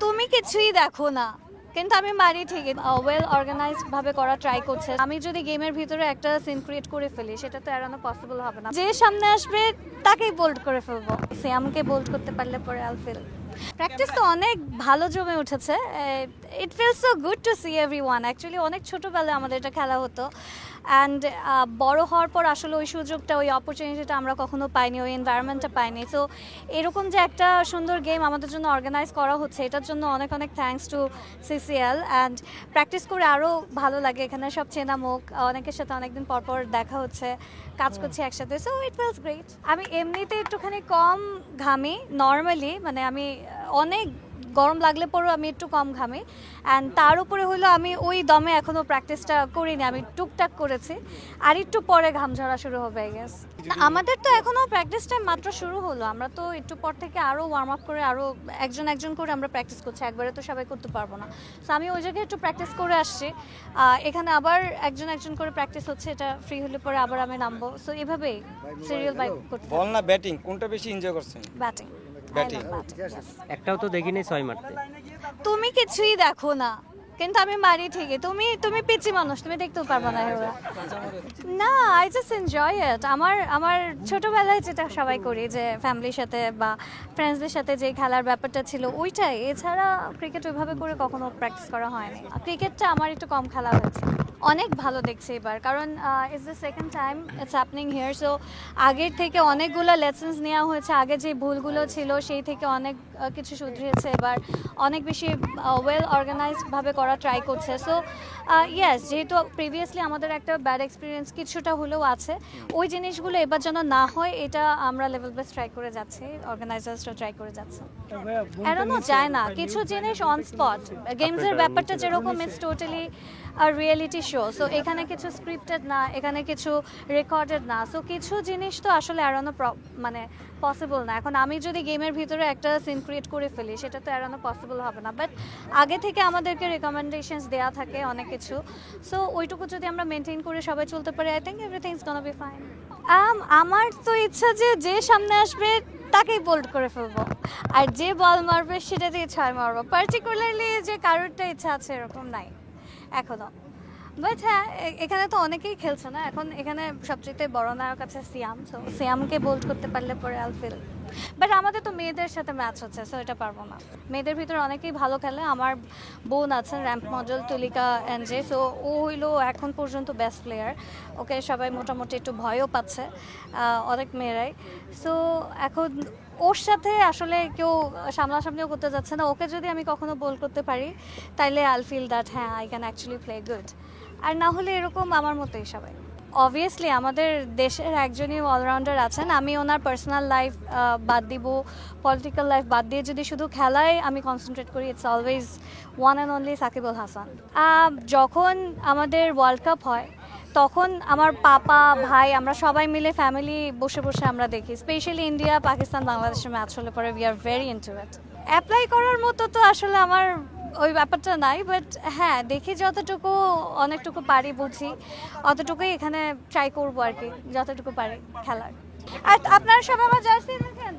তুমি কিছুই দেখো না, কিন্তু আমি মারি ঠিকই। ওয়েল অর্গানাইজড ভাবে করা ট্রাই করছে। আমি যদি গেমের ভিতরে একটা সিন ক্রিয়েট করে ফেলি, সেটা তো এড়ানো পসিবল হবে না। যে সামনে আসবে তাকেই বোল্ড করে ফেলবো। সিয়ামকে বোল্ড করতে পারলে পরে আল ফিল। প্র্যাকটিস তো অনেক ভালো জমে উঠেছে। It feels so good to see everyone. Actually অনেক ছোটোবেলায় আমাদের এটা খেলা হতো, অ্যান্ড বড় হওয়ার পর আসলে ওই সুযোগটা, ওই অপরচুনিটিটা আমরা কখনো পাইনি, ওই এনভায়রনমেন্টটা পাইনি। সো এরকম যে একটা সুন্দর গেম আমাদের জন্য অর্গানাইজ করা হচ্ছে, এটার জন্য অনেক অনেক thanks to CCl. And practice করে আরও ভালো লাগে। এখানে সব চেনা মুখ, অনেকের সাথে অনেকদিন পর পর দেখা হচ্ছে, কাজ করছি একসাথে। So it feels great. আমি এমনিতে একটুখানি কম ঘামি নর্মালি, মানে আমি অনেক গরম লাগলে পরেও আমি একটু কম ঘামি। অ্যান্ড তার উপরে হলো আমি ওই দমে এখনও প্র্যাকটিসটা করিনি, আমি টুকটাক করেছি। আর একটু পরে ঘাম ঝরা শুরু হবে আই গেস। আমাদের তো এখনও প্র্যাকটিস টাইম মাত্র শুরু হলো। আমরা তো একটু পর থেকে আরও ওয়ার্ম আপ করে আরও একজন একজন করে আমরা প্র্যাকটিস করছি, একবারে তো সবাই করতে পারবো না। সো আমি ওই জায়গায় একটু প্র্যাকটিস করে আসছি। এখানে আবার একজন একজন করে প্র্যাকটিস হচ্ছে, এটা ফ্রি হলে পরে আবার আমি নামবো। সো এভাবেই সিরিয়াল বাইক করতে। বল না ব্যাটিং, কোনটা বেশি এনজয় করছেন? ব্যাটিং। ব্যাটিং। একটাও তো দেখিনি 6 মারতে। তুমি কিছুই দেখো না, কিন্তু আমি মারি ঠিকই। তুমি তুমি পিচি মানুষ, তুমি দেখতেও পারবো না এগুলো। না, আই জাস্ট এনজয় ইট। আমার ছোটবেলায় যেটা সবাই করি, যে ফ্যামিলির সাথে বা ফ্রেন্ডসদের সাথে যে খেলার ব্যাপারটা ছিল ওইটাই। এছাড়া ক্রিকেট ওইভাবে করে কখনো প্র্যাকটিস করা হয়নি। ক্রিকেটটা আমার একটু কম খেলা হয়েছে। অনেক ভালো দেখছি এবার, কারণ it's the second time it's happening here. So আগের থেকে অনেকগুলো লেসন্স নেওয়া হয়েছে। আগে যে ভুলগুলো ছিল সেই থেকে অনেক কিছু শুধরিয়েছে এবার। অনেক বেশি ওয়েল অর্গানাইজড ভাবে করা ট্রাই করছে। সো ইয়েস, যেহেতু প্রিভিয়াসলি আমাদের একটা ব্যাড এক্সপিরিয়েন্স কিছুটা হলেও আছে, ওই জিনিসগুলো এবার যেন না হয় এটা আমরা লেভেল বেস ট্রাই করে যাচ্ছি, অর্গানাইজার্সরা ট্রাই করে যাচ্ছে। এড়ানো যায় না কিছু জিনিস অন স্পট। গেমসের ব্যাপারটা যেরকম ইটস টোটালি আর রিয়েলিটি শো। সো এখানে কিছু স্ক্রিপ্টেড না, এখানে কিছু রেকর্ডেড না। সো কিছু জিনিস তো আসলে এড়ানো মানে পসিবল না। এখন আমি যদি গেমের ভিতরে একটা সিন ক্রিয়েট করে ফেলি, সেটা তো এড়ানো পসিবল হবে না। বাট আগে থেকে আমাদেরকে রেকমেন্ডেশনস দেওয়া থাকে অনেক কিছু। সো ওইটুকু যদি আমরা মেনটেন করে সবাই চলতে পারি, I think everything is gonna be fine. আমার তো ইচ্ছা যে সামনে আসবে তাকেই বোল্ড করে ফেলবো, আর যে বল মারবে সেটা দিয়ে 6 মারবো। পার্টিকুলারলি যে কারোরটা ইচ্ছা আছে এরকম নাই এখনো। বাট হ্যাঁ, এখানে তো অনেকেই খেলছে না এখন। এখানে সবচেয়ে বড় নায়ক আছে সিয়াম। সো সিয়ামকে বোল্ড করতে পারলে পরে আল ফিল। বাট আমাদের তো মেয়েদের সাথে ম্যাচ হচ্ছে, সো এটা পারবো না। মেয়েদের ভিতরে অনেকেই ভালো খেলে। আমার বোন আছেন র্যাম্প মডেল তুলিকা এনজে। সো ও হইলো এখন পর্যন্ত বেস্ট প্লেয়ার। ওকে সবাই মোটামুটি একটু ভয়ও পাচ্ছে, অনেক মেয়েরাই। সো এখন ওর সাথে আসলে কেউ সামনাসামনিও করতে যাচ্ছে না। ওকে যদি আমি কখনো বোল করতে পারি, তাইলে আল ফিল দ্যাট হ্যাঁ I can actually play good. আর না হলে এরকম আমার মতোই সবাই। অবভিয়াসলি আমাদের দেশের একজনই অলরাউন্ডার আছেন। আমি ওনার পার্সোনাল লাইফ বাদ দিব, পলিটিক্যাল লাইফ বাদ দিয়ে যদি শুধু খেলায় আমি কনসেন্ট্রেট করি, it's always one and only Shakib Al Hasan. যখন আমাদের ওয়ার্ল্ড কাপ হয় তখন আমার পাপা ভাই আমরা সবাই মিলে ফ্যামিলি বসে বসে আমরা দেখি। স্পেশালি ইন্ডিয়া পাকিস্তান বাংলাদেশের ম্যাচ হলে পরে we are very into it. Apply করার মতো তো আসলে আমার ওই ব্যাপারটা নাই। বাট হ্যাঁ, দেখি যতটুকু অনেকটুকু পারি বুঝি, অতটুকুই এখানে ট্রাই করবো আর কি, যতটুকু পারি খেলার। আর আপনারা সবাই আমার জার্সি দেখেন।